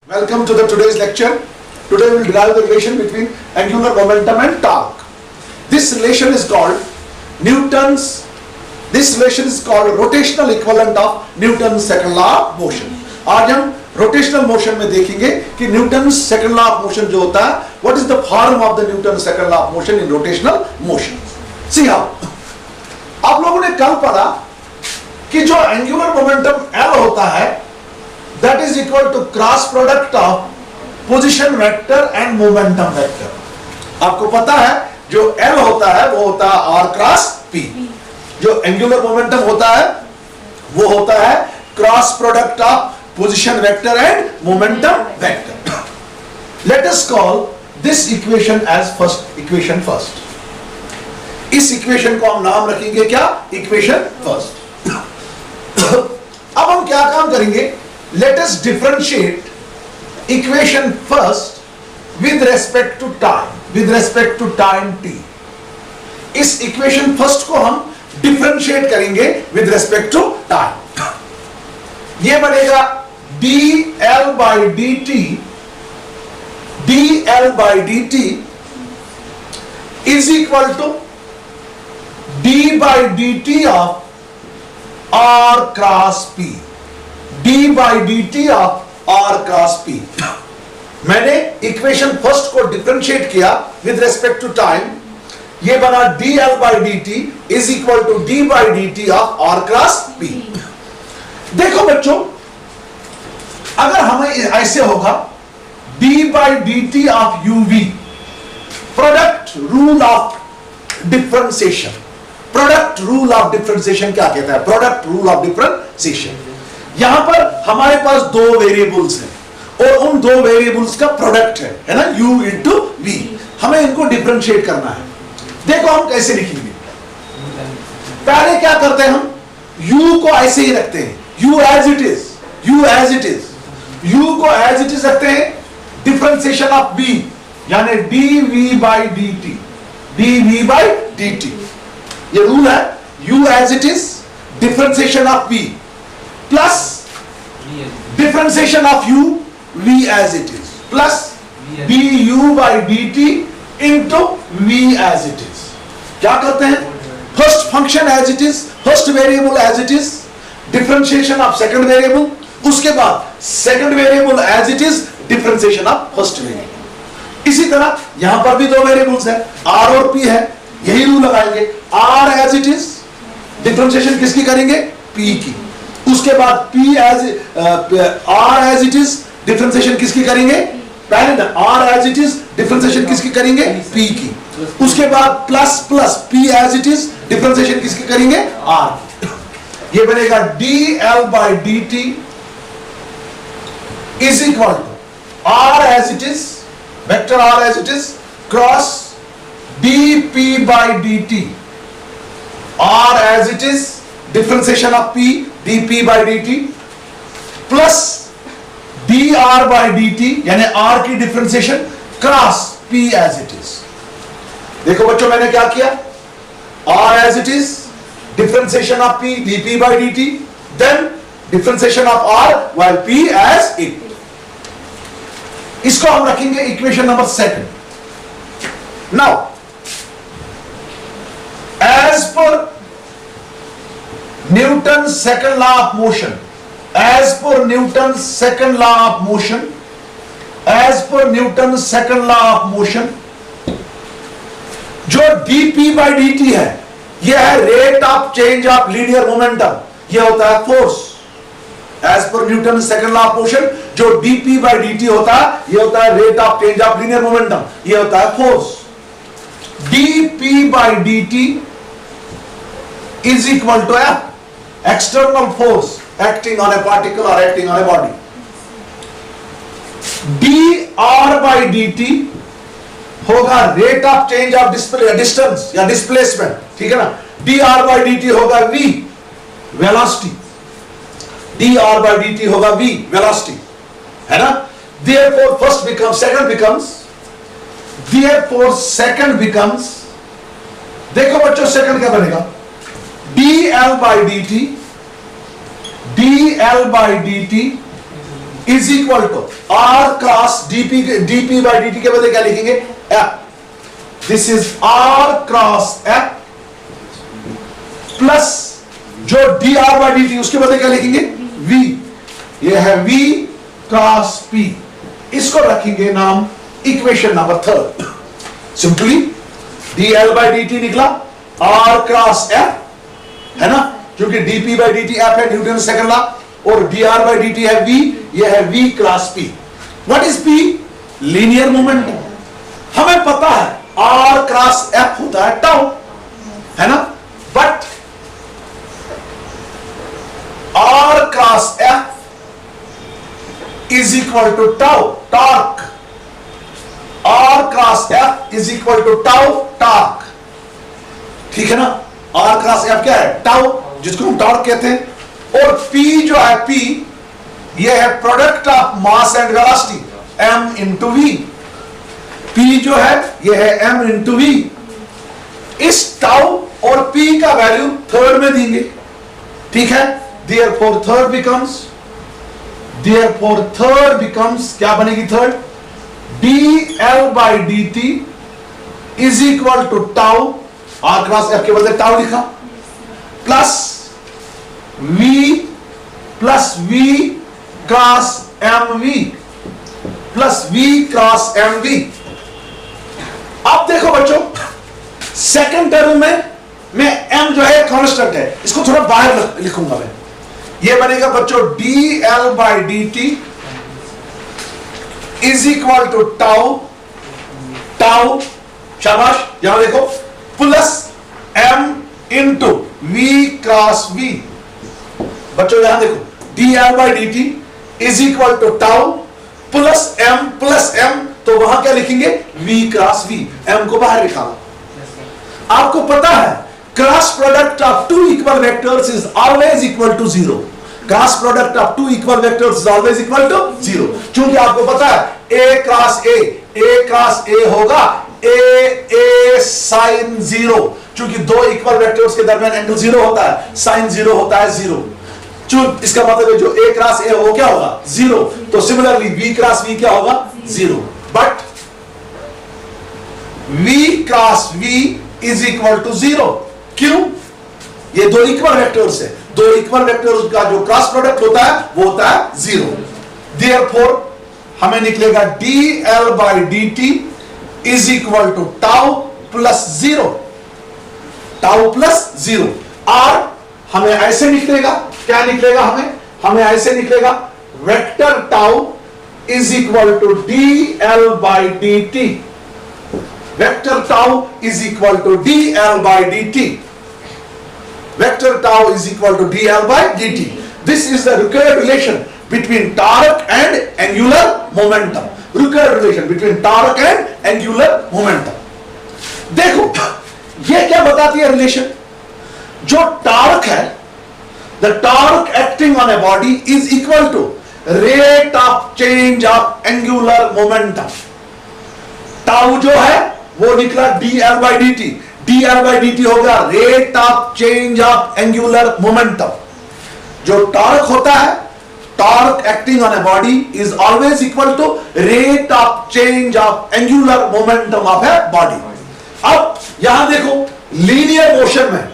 Welcome to the today's lecture. Today we will derive the relation between angular momentum and torque. This relation is called rotational equivalent of Newton's second law of motion. आज हम rotational motion में देखेंगे कि Newton's second law of motion जो होता है, what is the form of the Newton's second law of motion in rotational motion. See how. आप लोगों ने कल पढ़ा कि जो angular momentum L होता है, that is equal to cross product of position vector and momentum vector. आपको पता है जो L होता है वो होता है R क्रॉस P. जो angular momentum होता है वो होता है cross product of position vector and momentum vector. Let us call this equation as equation first. इस equation को हम नाम रखेंगे क्या? Equation first. अब हम क्या काम करेंगे? Let us differentiate equation first with respect to time t. इस equation first को हम differentiate करेंगे with respect to time. ये बनेगा dl by dt is equal to d by dt of r cross p. d by dt of r cross p. मैंने equation first को differentiate किया with respect to time. ये बना dl by dt is equal to d by dt of r cross p. देखो बच्चों, अगर हमें ऐसे होगा d by dt of uv, product rule of differentiation. Product rule of differentiation क्या कहता है? Product rule of differentiation. यहां पर हमारे पास दो वेरिएबल्स हैं और उन दो वेरिएबल्स का प्रोडक्ट है ना, u इंटू v. हमें इनको डिफरेंशिएट करना है. देखो हम कैसे लिखेंगे. पहले क्या करते हैं, हम u को ऐसे ही रखते हैं, u as it is रखते हैं. डिफरेंशिएशन ऑफ v यानी dv by dt. ये रूल है, u as it is, differentiation of v plus differentiation of u v as it is plus du by dt into v as it is. क्या करते हैं? First function as it is, first variable as it is, differentiation of second variable, उसके बाद second variable as it is, differentiation of first variable. इसी तरह यहां पर भी दो वेरिएबल्स है, r और p है. यही रूल लगाएंगे. r as it is, differentiation किसकी करेंगे? p की. उसके बाद p as r as it is, differentiation किसकी करेंगे? पहले ना r as it is, differentiation किसकी करेंगे? p की. उसके बाद plus p as it is, differentiation किसकी करेंगे? r. ये बनेगा dl by dt is equal to r as it is, vector r as it is, cross dp by dt, r as it is, differentiation of p, dp by dt, plus dr by dt यानी r की differentiation cross p as it is. देखो बच्चों, मैंने क्या किया? r as it is, differentiation of p, dp by dt, then differentiation of r while p as it. इसको हम रखेंगे equation number second. Now as पर Newton's second law of motion, as per Newton's second law of motion, जो dp by dt है, यह है rate of change of linear momentum. यह होता है फोर्स. एज पर Newton's second law of motion, जो dp by dt होता है, यह होता है rate of change of linear momentum. यह होता है force. dp by dt is equal to a external force acting on a particle or acting on a body. dr by dt होगा rate of change of distance या displacement. ठीक है ना. dr by dt होगा v, velocity. dr by dt होगा v, velocity, है ना. therefore second becomes देखो बच्चों, सेकंड क्या बनेगा? dl by dt is equal to R cross D by D D T बदले क्या लिखेंगे? F. This is R cross F plus जो D R by D T उसके बदले क्या लिखेंगे? वी. ये है वी क्रॉस पी. इसको रखेंगे नाम equation number 3. Simply D L by D T निकला आर क्रॉस एफ, है ना, क्योंकि DP by D T F है, न्यूटन सेकंड लॉ, और D R by D T है वी. ये है V cross P. What is P? Linear momentum. हमें पता है आर क्रॉस एफ होता है टाउ, है ना, but R cross F is equal to tau torque. R cross F is equal to tau torque. ठीक है ना. आर क्रॉस एफ क्या है? टाउ, जिसको हम टॉर्क कहते हैं. और P जो है, P ये है product of mass and velocity, m into V. P जो है ये है m इंटू वी. इस टाउ और P का वैल्यू थर्ड में देंगे. ठीक है. Therefore third becomes क्या बनेगी third? dl by D T is equal to tau, R cross F के बदले टाउ लिखा, plus v cross M V. अब देखो बच्चों, सेकंड टर्म में मैं m जो है कांस्टेंट है, इसको थोड़ा बाहर लिखूंगा मैं. ये बनेगा बच्चों D L by D T is equal to tau, शाबाश, यहां देखो, plus m into V cross V. बच्चों यहां देखो D L by D T is equal to tau plus m, तो वहां क्या लिखेंगे? v cross v. m को बाहर निकाला. आपको पता है cross product of two equal vectors is always equal to 0. Cross product of two equal vectors is always equal to 0. क्योंकि आपको पता है a क्रॉस a होगा a साइन 0. क्योंकि दो इक्वल वेक्टर्स के दरमियान एंगल 0 होता है, साइन 0 होता है 0. इसका मतलब है जो a क्रॉस a हो क्या होगा? 0. तो सिमिलरली v क्रॉस v क्या होगा? 0. But v cross v is equal to 0. क्यों? ये दो इक्वल वेक्टर्स है, दो इक्वल वेक्टर्स का जो क्रॉस प्रोडक्ट होता है वो होता है 0. देयरफॉर हमें निकलेगा dl by D T is equal to tau plus 0. Tau plus 0. और हमें ऐसे निकलेगा, क्या निकलेगा? हमें ऐसे निकलेगा vector tau is equal to D L by D T. Vector tau is equal to D L by D T. Vector tau is equal to D L by D T. This is the required relation between torque and angular momentum. Required relation between torque and angular momentum. देखो ये क्या बताती है relation? जो torque है, the torque acting on a body is equal to rate of change of angular momentum. Tau जो है वो निकला D L by D T. D L by D T होगा rate of change of angular momentum. जो torque होता है, torque acting on a body is always equal to rate of change of angular momentum of a body. अब यहां देखो linear motion में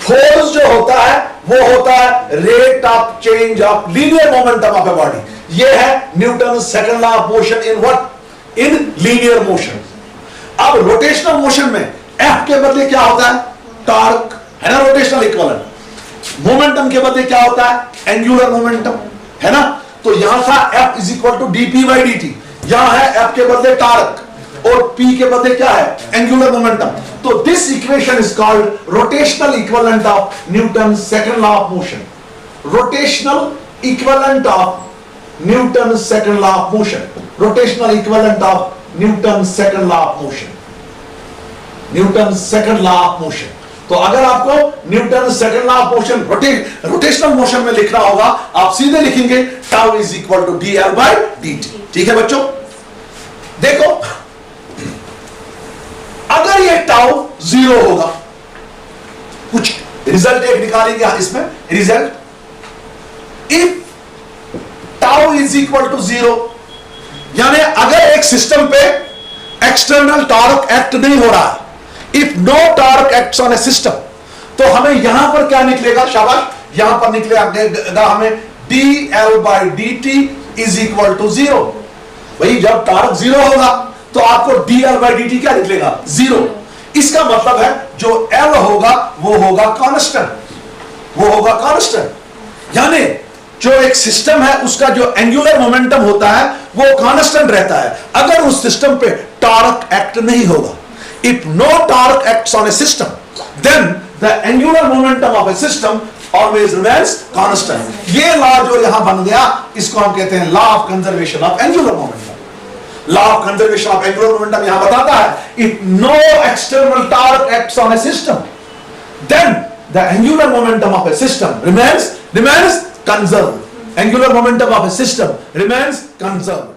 force जो होता है वो होता है rate of change of linear momentum of a body. ये है Newton second law of motion in what? In linear motion. अब रोटेशनल मोशन में F के बदले क्या होता है? टॉर्क, है ना, रोटेशनल इक्विवेलेंट. मोमेंटम के बदले क्या होता है? एंगुलर मोमेंटम, है ना. तो यहां था F is equal to DP by D T. यहां है F के बदले टॉर्क और P के बदले क्या है? Angular momentum. तो this equation is called rotational equivalent of Newton second law of motion. Rotational equivalent of Newton second law of motion. Rotational equivalent of Newton second law of motion. Newton second law of motion. तो अगर आपको Newton second law of motion rotational motion में लिखना होगा, आप सीधे लिखेंगे tau is equal to D L by D T. ठीक है बच्चों. देखो अगर ये टाउ 0 होगा, कुछ रिजल्ट एक निकालेंगे इसमें. Result if tau is equal to 0, यानी अगर एक सिस्टम पे एक्सटर्नल टॉर्क एक्ट नहीं हो रहा है, if no torque acts on a system, तो हमें यहां पर क्या निकलेगा, शाबाश, यहां पर निकलेगा हमें dL/dt इज इक्वल टू 0। भाई जब टॉर्क 0 होगा तो आपको dL/dt क्या निकलेगा, 0। इसका मतलब है जो L होगा वो होगा कांस्टेंट, वो होगा कांस्टेंट। यानी जो एक सिस्टम है उसका जो एंगुलर मोमेंटम होता है वो कांस्टेंट रहता है अगर उस सिस्टम पे टॉर्क एक्ट नहीं होगा। If no torque acts on a system then the angular momentum of a system always remains constant. ये लॉ जो यहां बन गया इसको हम कहते हैं law of conservation of angular momentum. Law of conservation of angular momentum यहां बताता है if no external torque acts on a system then the angular momentum of a system remains conserved. Angular momentum of a system remains conserved.